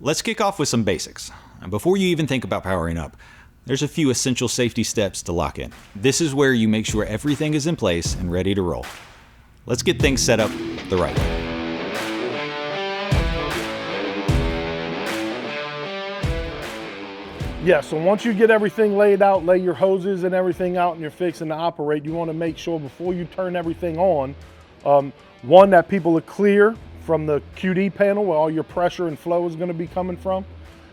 Let's kick off with some basics. And before you even think about powering up, there's a few essential safety steps to lock in. This is where you make sure everything is in place and ready to roll. Let's get things set up the right way. Yeah, so once you get everything laid out, lay your hoses and everything out and you're fixing to operate, you want to make sure before you turn everything on, one, that people are clear from the QD panel where all your pressure and flow is going to be coming from,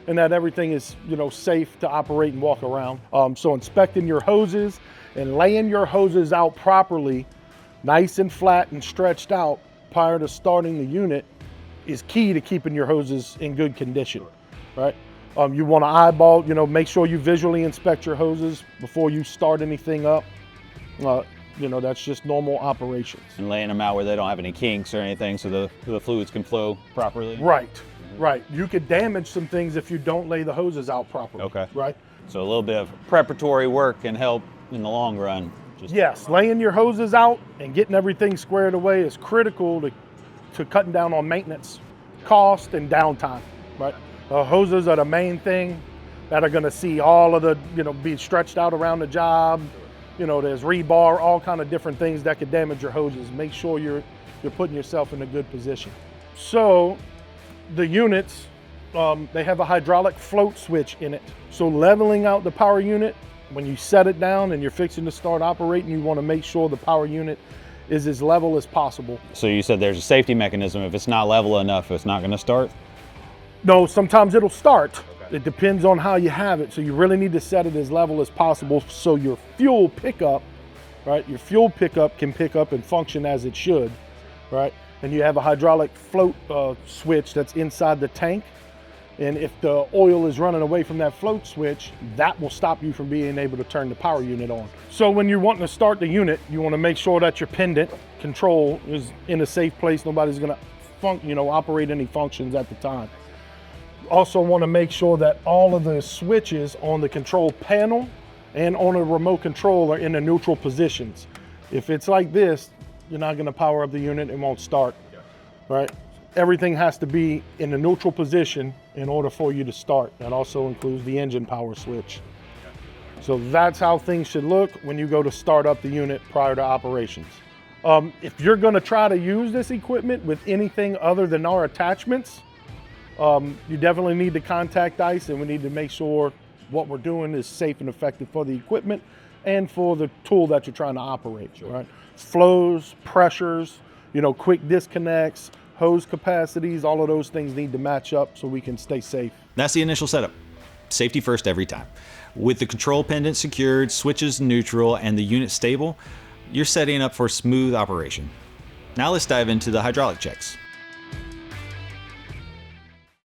and that everything is, safe to operate and walk around. So inspecting your hoses and laying your hoses out properly, nice and flat and stretched out prior to starting the unit is key to keeping your hoses in good condition, right? You want to eyeball, make sure you visually inspect your hoses before you start anything up. That's just normal operations. And laying them out where they don't have any kinks or anything so the fluids can flow properly. Right. You could damage some things if you don't lay the hoses out properly. Okay. Right? So a little bit of preparatory work can help in the long run. Yes, laying your hoses out and getting everything squared away is critical to cutting down on maintenance cost and downtime, right? Hoses are the main thing that are going to see all of the, be stretched out around the job. There's rebar, all kind of different things that could damage your hoses. Make sure you're putting yourself in a good position. So the units, they have a hydraulic float switch in it. So leveling out the power unit, when you set it down and you're fixing to start operating, you want to make sure the power unit is as level as possible. So you said there's a safety mechanism. If it's not level enough, it's not going to start? No, sometimes it'll start. Okay. It depends on how you have it. So you really need to set it as level as possible so your fuel pickup, right? Your fuel pickup can pick up and function as it should, right? And you have a hydraulic float switch that's inside the tank. And if the oil is running away from that float switch, that will stop you from being able to turn the power unit on. So when you're wanting to start the unit, you want to make sure that your pendant control is in a safe place. Nobody's going to operate any functions at the time. Also want to make sure that all of the switches on the control panel and on a remote control are in the neutral positions. If it's like this, you're not going to power up the unit, it won't start, right? Everything has to be in a neutral position in order for you to start. That also includes the engine power switch. So that's how things should look when you go to start up the unit prior to operations. If you're going to try to use this equipment with anything other than our attachments, you definitely need to contact ICE, and we need to make sure what we're doing is safe and effective for the equipment and for the tool that you're trying to operate, right? Flows, pressures, quick disconnects, hose capacities, all of those things need to match up so we can stay safe. That's the initial setup. Safety first every time. With the control pendant secured, switches neutral, and the unit stable, you're setting up for smooth operation. Now let's dive into the hydraulic checks.